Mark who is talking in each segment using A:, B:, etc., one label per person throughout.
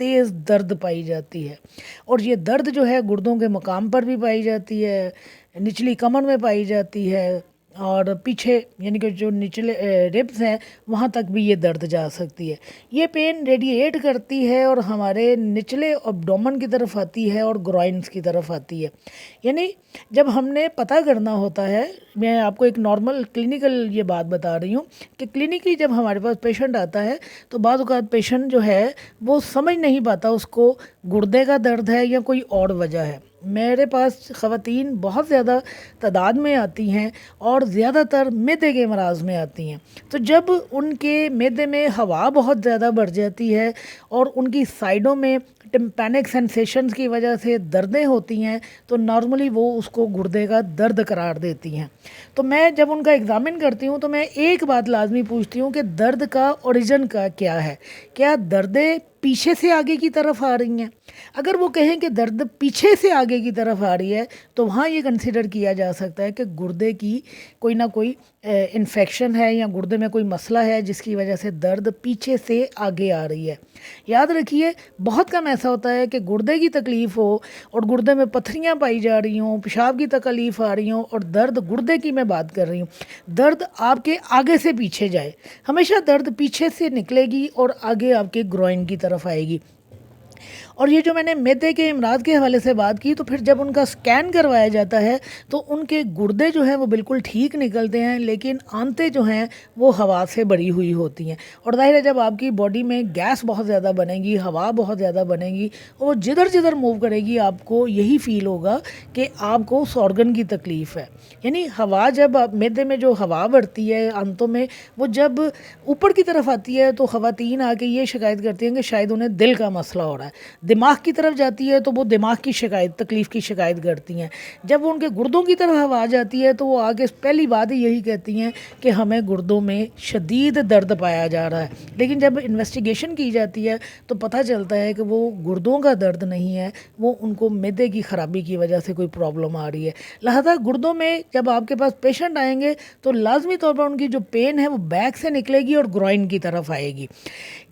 A: تیز درد پائی جاتی ہے، اور یہ درد جو ہے گردوں کے مقام پر بھی پائی جاتی ہے، نچلی کمر میں پائی جاتی ہے، اور پیچھے یعنی کہ جو نچلے ربس ہیں وہاں تک بھی یہ درد جا سکتی ہے۔ یہ پین ریڈیٹ کرتی ہے اور ہمارے نچلے ابڈومن کی طرف آتی ہے اور گرائنس کی طرف آتی ہے۔ یعنی جب ہم نے پتہ کرنا ہوتا ہے، میں آپ کو ایک نارمل کلینکل یہ بات بتا رہی ہوں کہ کلینکلی جب ہمارے پاس پیشنٹ آتا ہے تو بعض اوقات پیشنٹ جو ہے وہ سمجھ نہیں پاتا اس کو گردے کا درد ہے یا کوئی اور وجہ ہے۔ میرے پاس خواتین بہت زیادہ تعداد میں آتی ہیں اور زیادہ تر معدے کے امراض میں آتی ہیں، تو جب ان کے معدے میں ہوا بہت زیادہ بڑھ جاتی ہے اور ان کی سائڈوں میں ٹمپینک سینسیشنز کی وجہ سے دردیں ہوتی ہیں تو نارملی وہ اس کو گردے کا درد قرار دیتی ہیں۔ تو میں جب ان کا ایگزامن کرتی ہوں تو میں ایک بات لازمی پوچھتی ہوں کہ درد کا اوریجن کا کیا ہے، کیا دردیں پیچھے سے آگے کی طرف آ رہی ہیں؟ اگر وہ کہیں کہ درد پیچھے سے آگے کی طرف آ رہی ہے تو وہاں یہ کنسیڈر کیا جا سکتا ہے کہ گردے کی کوئی نہ کوئی انفیکشن ہے یا گردے میں کوئی مسئلہ ہے جس کی وجہ سے درد پیچھے سے آگے آ رہی ہے۔ یاد رکھیے بہت کم ایسا ہوتا ہے کہ گردے کی تکلیف ہو اور گردے میں پتھریاں پائی جا رہی ہوں، پیشاب کی تکلیف آ رہی ہوں اور درد گردے کی میں بات کر رہی ہوں، درد آپ کے آگے سے پیچھے جائے، ہمیشہ درد پیچھے سے نکلے گی اور آگے آپ کے گروئن کی طرف آئے گی۔ اور یہ جو میں نے معدے کے امراض کے حوالے سے بات کی، تو پھر جب ان کا سکین کروایا جاتا ہے تو ان کے گردے جو ہیں وہ بالکل ٹھیک نکلتے ہیں، لیکن آنتیں جو ہیں وہ ہوا سے بھری ہوئی ہوتی ہیں، اور ظاہر ہے جب آپ کی باڈی میں گیس بہت زیادہ بنے گی، ہوا بہت زیادہ بنے گی، وہ جدھر جدھر موو کرے گی آپ کو یہی فیل ہوگا کہ آپ کو اس آرگن کی تکلیف ہے۔ یعنی ہوا جب معدے میں جو ہوا بڑھتی ہے آنتوں میں، وہ جب اوپر کی طرف آتی ہے تو خواتین آ کے یہ شکایت کرتی ہیں کہ شاید انہیں دل کا مسئلہ ہو رہا ہے، دماغ کی طرف جاتی ہے تو وہ دماغ کی شکایت، تکلیف کی شکایت کرتی ہیں، جب وہ ان کے گردوں کی طرف ہوا جاتی ہے تو وہ آگے پہلی بات ہی یہی کہتی ہیں کہ ہمیں گردوں میں شدید درد پایا جا رہا ہے۔ لیکن جب انویسٹیگیشن کی جاتی ہے تو پتہ چلتا ہے کہ وہ گردوں کا درد نہیں ہے، وہ ان کو معدے کی خرابی کی وجہ سے کوئی پرابلم آ رہی ہے۔ لہذا گردوں میں جب آپ کے پاس پیشنٹ آئیں گے تو لازمی طور پر ان کی جو پین ہے وہ بیک سے نکلے گی اور گروئن کی طرف آئے گی۔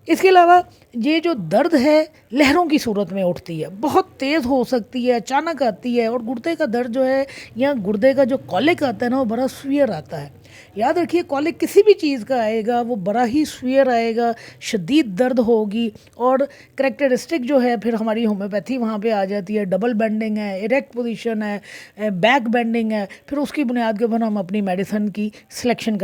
A: اس کے علاوہ یہ جو درد ہے لہروں کی صورت میں اٹھتی ہے، بہت تیز ہو سکتی ہے، اچانک آتی ہے، اور گردے کا درد جو ہے یا گردے کا جو کولک آتا ہے نا وہ بڑا سویئر آتا ہے۔ یاد رکھیے کولک کسی بھی چیز کا آئے گا وہ بڑا ہی سویئر آئے گا، شدید درد ہوگی، اور کریکٹرسٹک جو ہے پھر ہماری ہومیوپیتھی وہاں پہ آ جاتی ہے، ڈبل بینڈنگ ہے، اریکٹ پوزیشن ہے، بیک بینڈنگ ہے، پھر اس کی بنیاد کے اوپر ہم اپنی میڈیسن کی سلیکشن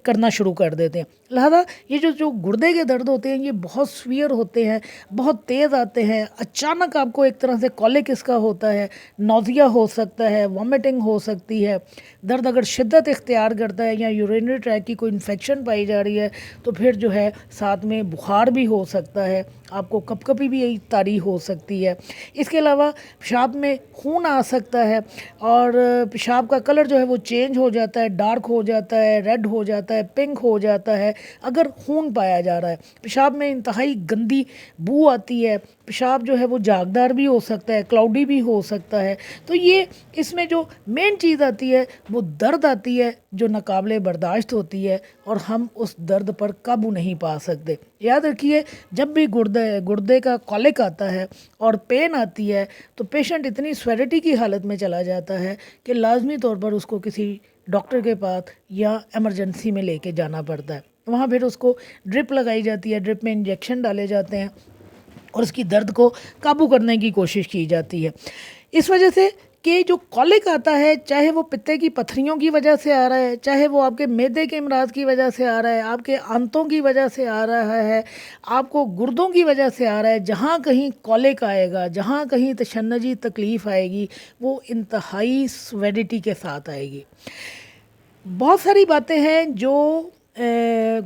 A: کرنا شروع کر دیتے ہیں۔ لہذا یہ جو گردے کے درد ہوتے ہیں یہ بہت سویئر ہوتے ہیں، بہت تیز آتے ہیں، اچانک آپ کو ایک طرح سے کولک اس کا ہوتا ہے، نوزیا ہو سکتا ہے، وامٹنگ ہو سکتی ہے، درد اگر شدت اختیار کرتا ہے یا یورینری ٹریک کی کوئی انفیکشن پائی جا رہی ہے تو پھر جو ہے ساتھ میں بخار بھی ہو سکتا ہے، آپ کو کپ کپی بھی طاری ہو سکتی ہے۔ اس کے علاوہ پیشاب میں خون آ سکتا ہے اور پیشاب کا کلر جو ہے وہ چینج ہو جاتا ہے، ڈارک ہو جاتا ہے، ریڈ ہو جاتا ہے، پنک ہو جاتا ہے اگر خون پایا جا رہا ہے۔ پیشاب میں انتہائی گندی بو آتی ہے، پیشاب جو ہے وہ جاگدار بھی ہو سکتا ہے، کلاؤڈی بھی ہو سکتا ہے۔ تو یہ اس میں جو مین چیز آتی ہے وہ درد آتی ہے جو ناقابل برداشت ہوتی ہے اور ہم اس درد پر قابو نہیں پا سکتے۔ یاد رکھیے جب بھی گردے کا کولک آتا ہے اور پین آتی ہے تو پیشنٹ اتنی سویرٹی کی حالت میں چلا جاتا ہے کہ لازمی طور پر اس کو کسی ڈاکٹر کے پاس یا ایمرجنسی میں لے کے جانا پڑتا ہے۔ وہاں پھر اس کو ڈرپ لگائی جاتی ہے، ڈرپ میں انجیکشن ڈالے جاتے ہیں اور اس کی درد کو قابو کرنے کی کوشش کی جاتی ہے۔ اس وجہ سے کہ جو کولک آتا ہے چاہے وہ پتے کی پتھریوں کی وجہ سے آ رہا ہے، چاہے وہ آپ کے معدے کے امراض کی وجہ سے آ رہا ہے، آپ کے آنتوں کی وجہ سے آ رہا ہے، آپ کو گردوں کی وجہ سے آ رہا ہے، جہاں کہیں کولک آئے گا، جہاں کہیں تشنجی تکلیف آئے گی وہ انتہائی سویڈٹی کے ساتھ آئے گی۔ بہت ساری باتیں ہیں جو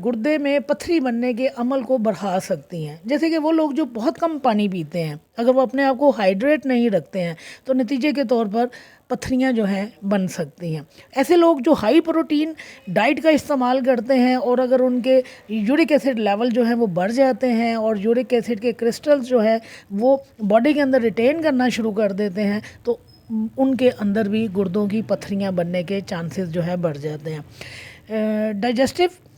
A: گردے میں پتھری بننے کے عمل کو بڑھا سکتی ہیں، جیسے کہ وہ لوگ جو بہت کم پانی پیتے ہیں، اگر وہ اپنے آپ کو ہائیڈریٹ نہیں رکھتے ہیں تو نتیجے کے طور پر پتھریاں جو ہیں بن سکتی ہیں۔ ایسے لوگ جو ہائی پروٹین ڈائٹ کا استعمال کرتے ہیں اور اگر ان کے یورک ایسڈ لیول جو ہیں وہ بڑھ جاتے ہیں اور یورک ایسڈ کے کرسٹلز جو ہیں وہ باڈی کے اندر ریٹین کرنا شروع کر دیتے ہیں تو ان کے اندر بھی گردوں کی پتھریاں بننے کے چانسز جو ہے بڑھ جاتے ہیں۔ ڈائجسٹو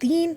A: 3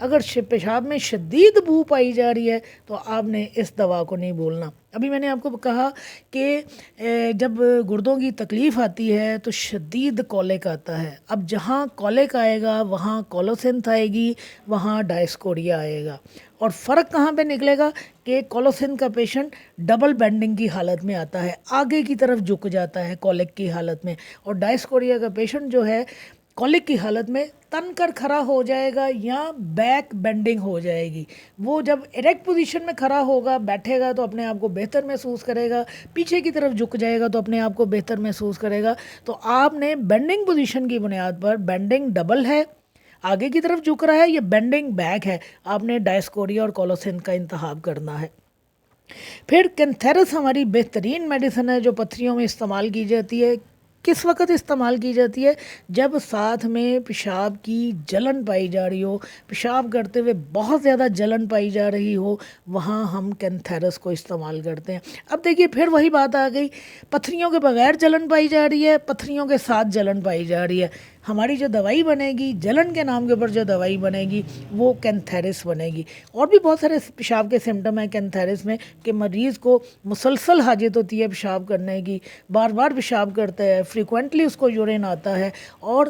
A: اگر پیشاب میں شدید بو پائی جا رہی ہے تو آپ نے اس دوا کو نہیں بولنا۔ ابھی میں نے آپ کو کہا کہ جب گردوں کی تکلیف آتی ہے تو شدید کولک آتا ہے۔ اب جہاں کولک آئے گا وہاں کولوسینتھ آئے گی، وہاں ڈائسکوریا آئے گا، اور فرق کہاں پہ نکلے گا کہ کولوسینتھ کا پیشنٹ ڈبل بینڈنگ کی حالت میں آتا ہے، آگے کی طرف جھک جاتا ہے کولک کی حالت میں، اور ڈائسکوریا کا پیشنٹ جو ہے کولک کی حالت میں تن کر کھڑا ہو جائے گا یا بیک بینڈنگ ہو جائے گی۔ وہ جب ایریکٹ پوزیشن میں کھڑا ہوگا، بیٹھے گا تو اپنے آپ کو بہتر محسوس کرے گا، پیچھے کی طرف جھک جائے گا تو اپنے آپ کو بہتر محسوس کرے گا۔ تو آپ نے بینڈنگ پوزیشن کی بنیاد پر، بینڈنگ ڈبل ہے، آگے کی طرف جھک رہا ہے، یہ بینڈنگ بیک ہے، آپ نے ڈائسکوریا اور کولوسینتھ کا انتخاب کرنا ہے۔ پھر کینتھیرس ہماری بہترین میڈیسن ہے جو پتھریوں میں استعمال کی جاتی ہے۔ کس وقت استعمال کی جاتی ہے؟ جب ساتھ میں پیشاب کی جلن پائی جا رہی ہو، پیشاب کرتے ہوئے بہت زیادہ جلن پائی جا رہی ہو، وہاں ہم کینتھیرس کو استعمال کرتے ہیں۔ اب دیکھیے پھر وہی بات آ گئی، پتھریوں کے بغیر جلن پائی جا رہی ہے، پتھریوں کے ساتھ جلن پائی جا رہی ہے، ہماری جو دوائی بنے گی، جلن کے نام کے اوپر جو دوائی بنے گی وہ کینتھیرس بنے گی۔ اور بھی بہت سارے پیشاب کے سمٹم ہیں کینتھیرس میں کہ مریض کو مسلسل حاجت ہوتی ہے پیشاب کرنے کی، بار بار پیشاب کرتا ہے، فریکوینٹلی اس کو یورین آتا ہے، اور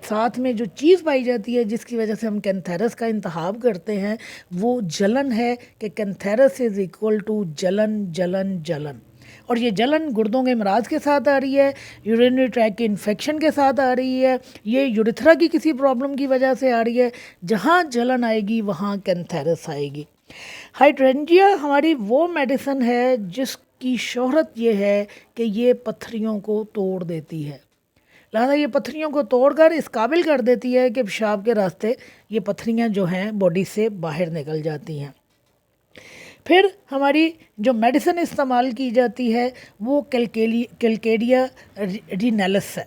A: ساتھ میں جو چیز پائی جاتی ہے جس کی وجہ سے ہم کینتھیرس کا انتخاب کرتے ہیں وہ جلن ہے، کہ کینتھیرس از ایکول ٹو جلن جلن جلن۔ اور یہ جلن گردوں کے امراض کے ساتھ آ رہی ہے، یورینری ٹریک کے انفیکشن کے ساتھ آ رہی ہے، یہ یوریتھرا کی کسی پرابلم کی وجہ سے آ رہی ہے۔ جہاں جلن آئے گی وہاں کینتھیرس آئے گی۔ ہائیڈرینجیا ہماری وہ میڈیسن ہے جس کی شہرت یہ ہے کہ یہ پتھریوں کو توڑ دیتی ہے، لہذا یہ پتھریوں کو توڑ کر اس قابل کر دیتی ہے کہ پیشاب کے راستے یہ پتھریاں جو ہیں باڈی سے باہر نکل جاتی ہیں۔ پھر ہماری جو میڈیسن استعمال کی جاتی ہے وہ کیلکیڈیا رینیلس ہے۔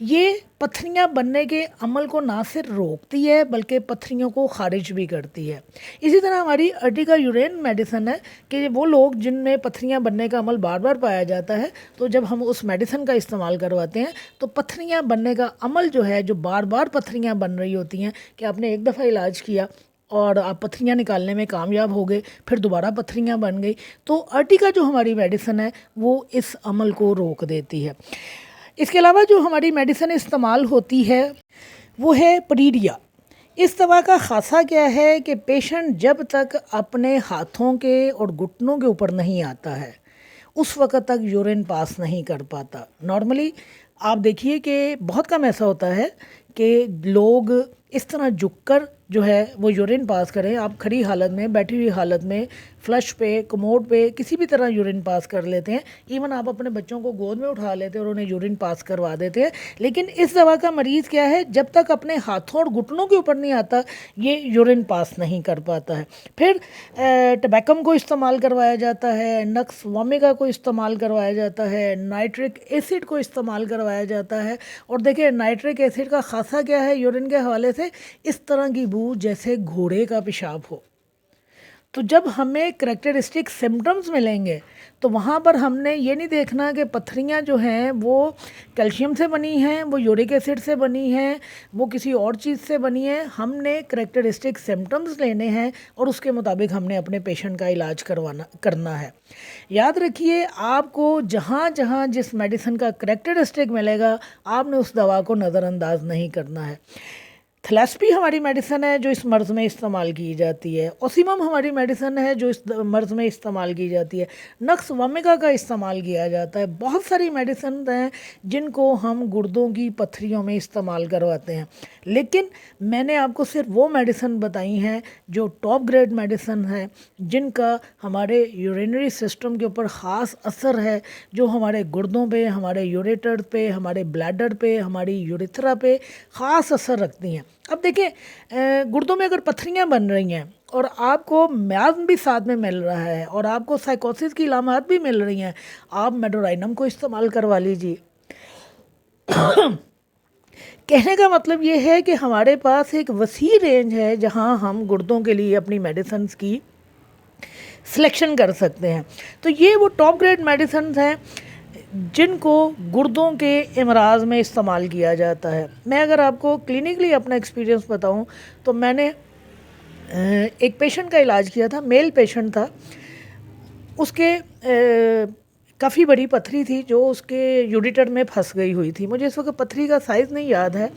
A: یہ پتھریاں بننے کے عمل کو نہ صرف روکتی ہے بلکہ پتھریوں کو خارج بھی کرتی ہے۔ اسی طرح ہماری ارٹیکا یورین میڈیسن ہے کہ وہ لوگ جن میں پتھریاں بننے کا عمل بار بار پایا جاتا ہے، تو جب ہم اس میڈیسن کا استعمال کرواتے ہیں تو پتھریاں بننے کا عمل جو ہے، جو بار بار پتھریاں بن رہی ہوتی ہیں کہ آپ نے ایک دفعہ علاج کیا اور آپ پتھریاں نکالنے میں کامیاب ہو گئے، پھر دوبارہ پتھریاں بن گئی، تو ارٹیکا جو ہماری میڈیسن ہے وہ اس عمل کو روک دیتی ہے۔ اس کے علاوہ جو ہماری میڈیسن استعمال ہوتی ہے وہ ہے پریڈیا۔ اس دوا کا خاصہ کیا ہے کہ پیشنٹ جب تک اپنے ہاتھوں کے اور گھٹنوں کے اوپر نہیں آتا ہے اس وقت تک یورین پاس نہیں کر پاتا۔ نارملی آپ دیکھیے کہ بہت کم ایسا ہوتا ہے کہ لوگ اس طرح جھک کر جو ہے وہ یورین پاس کریں۔ آپ کھڑی حالت میں، بیٹھی ہوئی حالت میں، فلش پہ، کموڈ پہ کسی بھی طرح یورین پاس کر لیتے ہیں، ایون آپ اپنے بچوں کو گود میں اٹھا لیتے ہیں اور انہیں یورین پاس کروا دیتے ہیں۔ لیکن اس دوا کا مریض کیا ہے، جب تک اپنے ہاتھوں اور گھٹنوں کے اوپر نہیں آتا یہ یورین پاس نہیں کر پاتا ہے۔ پھر ٹبیکم کو استعمال کروایا جاتا ہے، نکس وومیگا کو استعمال کروایا جاتا ہے، نائٹرک ایسڈ کو استعمال کروایا جاتا ہے۔ اور دیکھیں نائٹرک ایسڈ کا خاصہ کیا ہے یورین کے حوالے سے، اس طرح کی بو جیسے گھوڑے کا پیشاب ہو۔ تو جب ہمیں کریکٹرسٹک سمٹمز ملیں گے تو وہاں پر ہم نے یہ نہیں دیکھنا کہ پتھریاں جو ہیں وہ کیلشیم سے بنی ہیں، وہ یورک ایسڈ سے بنی ہیں، وہ کسی اور چیز سے بنی ہیں۔ ہم نے کریکٹرسٹک سمٹمز لینے ہیں اور اس کے مطابق ہم نے اپنے پیشنٹ کا علاج کرنا ہے۔ یاد رکھیے آپ کو جہاں جہاں جس میڈیسن کا کریکٹرسٹک ملے گا آپ نے اس دوا کو نظر انداز نہیں کرنا ہے۔ تھلیسپی ہماری میڈیسن ہے جو اس مرض میں استعمال کی جاتی ہے، اوسیمم ہماری میڈیسن ہے جو اس مرض میں استعمال کی جاتی ہے، نکس وومیگا کا استعمال کیا جاتا ہے۔ بہت ساری میڈیسن ہیں جن کو ہم گردوں کی پتھریوں میں استعمال کرواتے ہیں، لیکن میں نے آپ کو صرف وہ میڈیسن بتائی ہیں جو ٹاپ گریڈ میڈیسن ہیں، جن کا ہمارے یورینری سسٹم کے اوپر خاص اثر ہے، جو ہمارے گردوں پہ، ہمارے یوریٹر پہ، ہمارے بلیڈر پہ، ہماری یوریتھرا پہ خاص اثر رکھتی ہیں۔ اب دیکھیں گردوں میں اگر پتھریاں بن رہی ہیں اور آپ کو میازم بھی ساتھ میں مل رہا ہے اور آپ کو سائیکوسس کی علامات بھی مل رہی ہیں، آپ میڈورائنم کو استعمال کروا لیجیے۔ کہنے کا مطلب یہ ہے کہ ہمارے پاس ایک وسیع رینج ہے جہاں ہم گردوں کے لیے اپنی میڈیسنز کی سلیکشن کر سکتے ہیں۔ تو یہ وہ ٹاپ گریڈ میڈیسنز ہیں جن کو گردوں کے امراض میں استعمال کیا جاتا ہے۔ میں اگر آپ کو کلینکلی اپنا ایکسپیرینس بتاؤں تو میں نے ایک پیشنٹ کا علاج کیا تھا، میل پیشنٹ تھا، اس کے کافی بڑی پتھری تھی جو اس کے یوریٹر میں پھنس گئی ہوئی تھی. مجھے اس وقت پتھری کا سائز نہیں یاد ہے،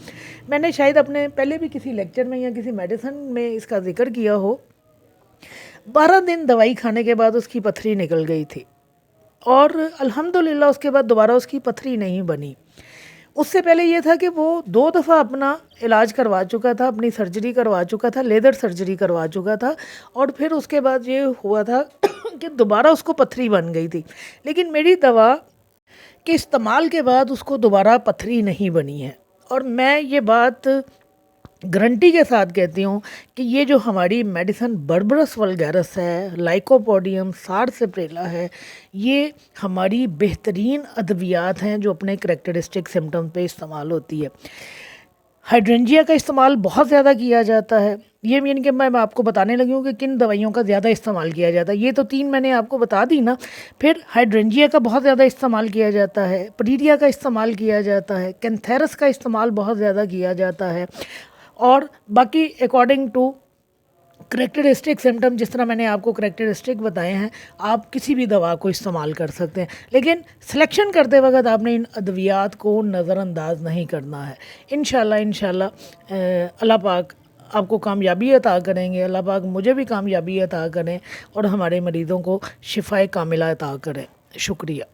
A: میں نے شاید اپنے پہلے بھی کسی لیکچر میں یا کسی میڈیسن میں اس کا ذکر کیا ہو. 12 دن دوائی کھانے کے بعد اس کی پتھری نکل گئی تھی اور الحمدللہ اس کے بعد دوبارہ اس کی پتھری نہیں بنی. اس سے پہلے یہ تھا کہ وہ 2 دفعہ اپنا علاج کروا چکا تھا، اپنی سرجری کروا چکا تھا، لیزر سرجری کروا چکا تھا، اور پھر اس کے بعد یہ ہوا تھا کہ دوبارہ اس کو پتھری بن گئی تھی. لیکن میری دوا کے استعمال کے بعد اس کو دوبارہ پتھری نہیں بنی ہے. اور میں یہ بات گارنٹی کے ساتھ کہتی ہوں کہ یہ جو ہماری میڈیسن بربرس ولگیرس ہے، لائکوپوڈیم، سارسپریلا ہے، یہ ہماری بہترین ادویات ہیں جو اپنے کریکٹرسٹک سمٹم پہ استعمال ہوتی ہے. ہائیڈرینجیا کا استعمال بہت زیادہ کیا جاتا ہے. یہ یعنی کہ میں آپ کو بتانے لگی ہوں کہ کن دوائیوں کا زیادہ استعمال کیا جاتا ہے. یہ تو 3 میں نے آپ کو بتا دی نا. پھر ہائیڈرینجیا کا بہت زیادہ استعمال کیا جاتا ہے، پریریا کا استعمال کیا جاتا ہے، کینتھیرس کا استعمال بہت زیادہ کیا جاتا ہے، اور باقی اکارڈنگ ٹو کریکٹرسٹک سمٹم جس طرح میں نے آپ کو کریکٹرسٹک بتائے ہیں آپ کسی بھی دوا کو استعمال کر سکتے ہیں. لیکن سلیکشن کرتے وقت آپ نے ان ادویات کو نظر انداز نہیں کرنا ہے. انشاءاللہ اللہ پاک آپ کو کامیابی عطا کریں گے، اللہ پاک مجھے بھی کامیابی عطا کریں اور ہمارے مریضوں کو شفائے کاملہ عطا کریں. شکریہ.